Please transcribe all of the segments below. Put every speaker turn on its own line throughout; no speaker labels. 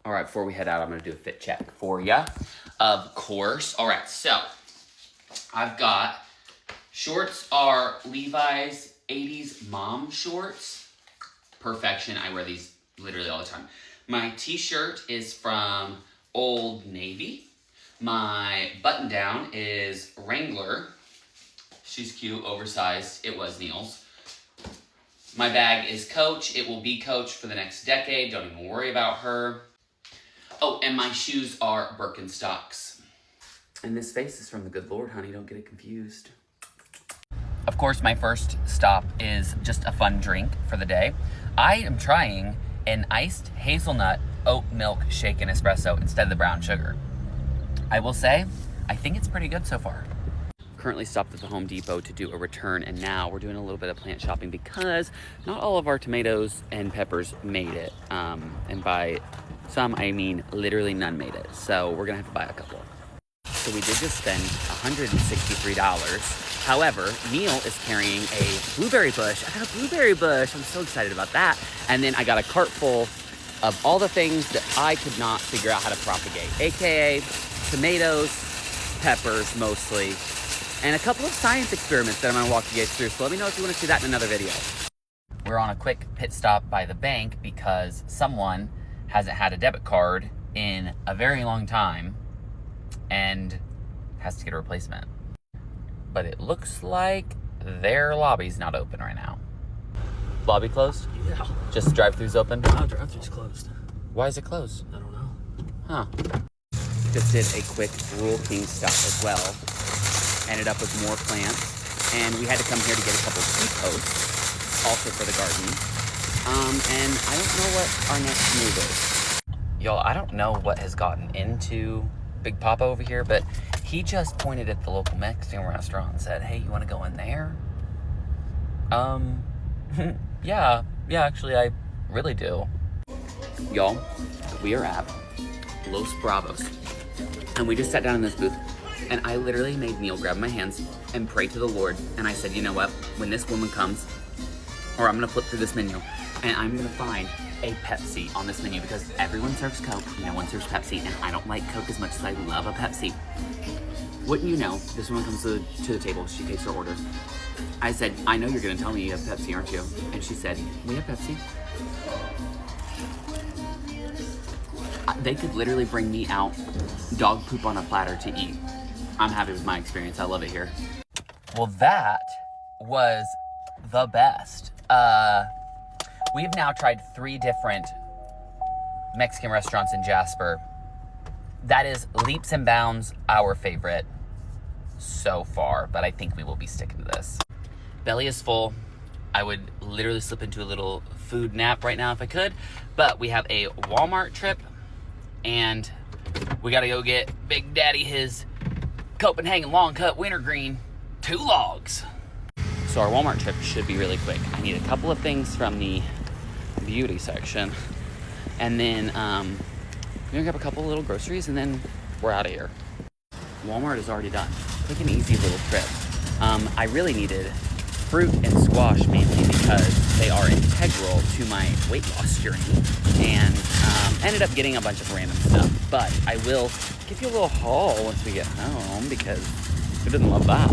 All right, before we head out, I'm gonna do a fit check for ya. Of course. All right, so I've got shorts are Levi's 80s mom shorts. Perfection. I wear these literally all the time. My t-shirt is from Old Navy. My button down is Wrangler. She's cute, oversized. It was Neil's. My bag is Coach. It will be Coach for the next decade. Don't even worry about her. Oh, and my shoes are Birkenstocks. And this face is from the good Lord, honey. Don't get it confused. Of course, my first stop is just a fun drink for the day. I am trying an iced hazelnut oat milk shaken espresso instead of the brown sugar. I will say, I think it's pretty good so far. Currently stopped at the Home Depot to do a return, and now we're doing a little bit of plant shopping because not all of our tomatoes and peppers made it. And by some, I mean literally none made it. So we're gonna have to buy a couple. So we did just spend $163. However, Neil is carrying a blueberry bush. I got a blueberry bush. I'm so excited about that. And then I got a cart full of all the things that I could not figure out how to propagate, AKA tomatoes, peppers mostly, and a couple of science experiments that I'm gonna walk you guys through. So let me know if you wanna see that in another video. We're on a quick pit stop by the bank because someone hasn't had a debit card in a very long time and has to get a replacement. But it looks like their lobby's not open right now. Lobby closed?
Yeah.
Just drive-throughs open?
No, drive-thru's closed.
Why is it closed?
I don't know.
Huh. Just did a quick Rural King stop as well. Ended up with more plants. And we had to come here to get a couple tea posts, also for the garden. And I don't know what our next move is. Y'all, I don't know what has gotten into Big Papa over here, but he just pointed at the local Mexican restaurant and said, hey, you want to go in there? Yeah, actually, I really do. Y'all, we are at Los Bravos, and we just sat down in this booth, and I literally made Neil grab my hands and pray to the Lord, and I said, you know what, when this woman comes, or I'm gonna flip through this menu, and I'm gonna find a Pepsi on this menu because everyone serves Coke, no one serves Pepsi, and I don't like Coke as much as I love a Pepsi. Wouldn't you know, this woman comes to the table, she takes her order. I said, I know you're gonna tell me you have Pepsi, aren't you? And she said, we have Pepsi. They could literally bring me out dog poop on a platter to eat. I'm happy with my experience, I love it here. Well, that was the best. We've now tried 3 different Mexican restaurants in Jasper. That is leaps and bounds our favorite so far, but I think we will be sticking to this. Belly is full. I would literally slip into a little food nap right now if I could, but we have a Walmart trip and we gotta go get Big Daddy his Copenhagen long cut wintergreen 2 logs. So our Walmart trip should be really quick. I need a couple of things from the beauty section, and then we're gonna grab a couple little groceries, and then we're out of here. Walmart is already done. Quick and easy little trip. I really needed fruit and squash mainly because they are integral to my weight loss journey, and ended up getting a bunch of random stuff. But I will give you a little haul once we get home because who doesn't love that?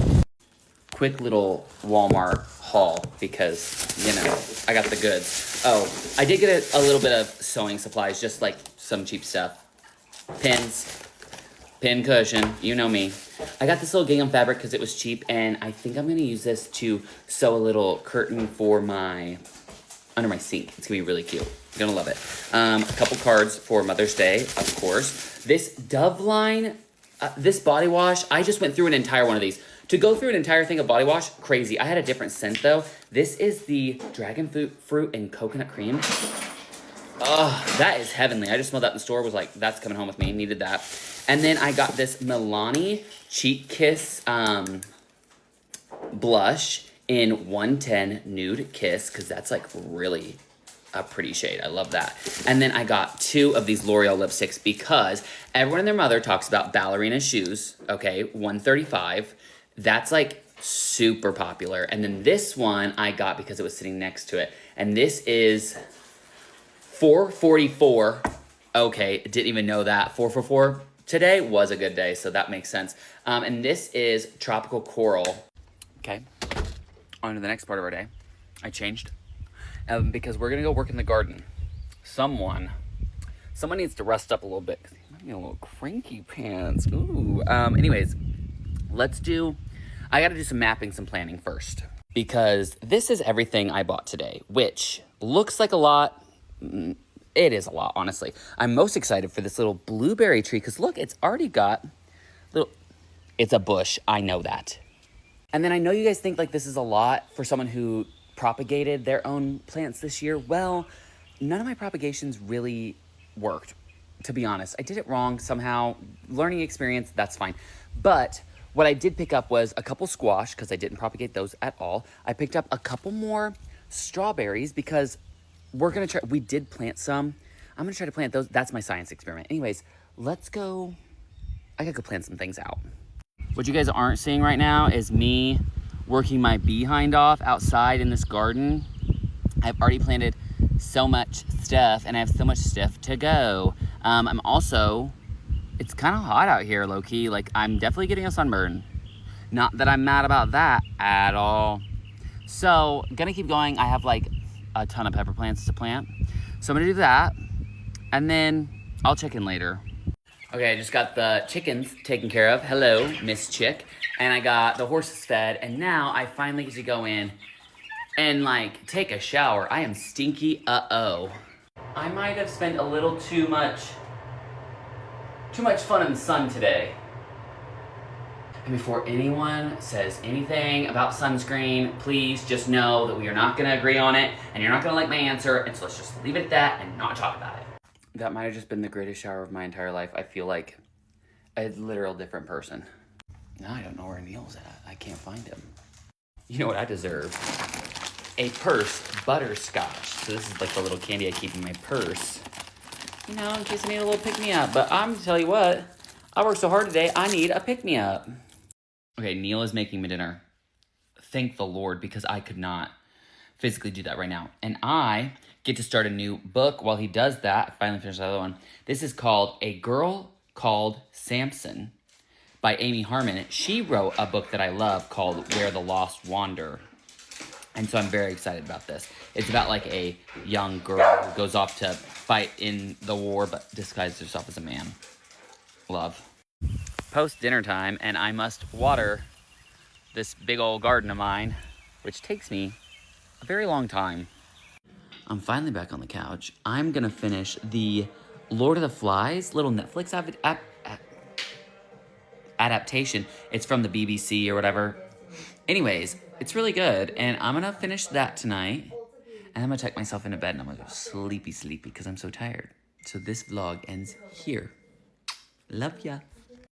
Quick little Walmart haul because, you know, I got the goods. Oh, I did get a little bit of sewing supplies, just like some cheap stuff. Pins, pin cushion, you know me. I got this little gingham fabric because it was cheap, and I think I'm gonna use this to sew a little curtain for under my sink. It's gonna be really cute. You're gonna love it. A couple cards for Mother's Day, of course. This Dove line, this body wash, I just went through an entire one of these. To go through an entire thing of body wash, crazy. I had a different scent though. This is the dragon fruit and coconut cream. Oh, that is heavenly. I just smelled that in the store, was like, that's coming home with me, needed that. And then I got this Milani Cheek Kiss blush in 110 Nude Kiss, because that's like really a pretty shade. I love that. And then I got 2 of these L'Oreal lipsticks because everyone and their mother talks about ballerina shoes, okay, 135. That's like super popular. And then this one I got because it was sitting next to it. And this is $4.44 Okay, didn't even know that. 444. Today was a good day, so that makes sense. And this is tropical coral. Okay, on to the next part of our day. I changed because we're gonna go work in the garden. Someone needs to rest up a little bit. He might be a little cranky pants. Ooh. Anyways, I gotta do some mapping, some planning first. Because this is everything I bought today, which looks like a lot. It is a lot, honestly. I'm most excited for this little blueberry tree because look, it's already got it's a bush. I know that. And then I know you guys think like this is a lot for someone who propagated their own plants this year. Well, none of my propagations really worked, to be honest. I did it wrong somehow. Learning experience, that's fine. But what I did pick up was a couple squash because I didn't propagate those at all. I picked up a couple more strawberries because we did plant some. I'm gonna try to plant those. That's my science experiment. Anyways, let's go. I gotta go plant some things out. What you guys aren't seeing right now is me working my behind off outside in this garden. I've already planted so much stuff and I have so much stuff to go. It's kind of hot out here, low key. Like, I'm definitely getting a sunburn. Not that I'm mad about that at all. So, gonna keep going. I have like a ton of pepper plants to plant. So I'm gonna do that, and then I'll check in later. Okay, I just got the chickens taken care of. Hello, Miss Chick. And I got the horses fed, and now I finally get to go in and like take a shower. I am stinky, uh-oh. I might have spent a little too much fun in the sun today. And before anyone says anything about sunscreen, please just know that we are not gonna agree on it, and you're not gonna like my answer, and so let's just leave it at that and not talk about it. That might have just been the greatest shower of my entire life. I feel like a literal different person. Now I don't know where Neil's at. I can't find him. You know what I deserve? A purse butterscotch. So this is like the little candy I keep in my purse. You know, in case I need a little pick-me-up. But I'm gonna tell you what, I worked so hard today, I need a pick-me-up. Okay, Neil is making me dinner. Thank the Lord, because I could not physically do that right now. And I get to start a new book while he does that. I finally finished the other one. This is called A Girl Called Samson by Amy Harmon. She wrote a book that I love called Where the Lost Wander. And so I'm very excited about this. It's about like a young girl who goes off to fight in the war but disguises herself as a man. Love. Post dinner time, and I must water this big old garden of mine, which takes me a very long time. I'm finally back on the couch. I'm gonna finish the Lord of the Flies little Netflix adaptation. It's from the BBC or whatever. Anyways, it's really good, and I'm gonna finish that tonight, and I'm gonna tuck myself into bed, and I'm gonna go sleepy because I'm so tired. So this vlog ends here. Love ya.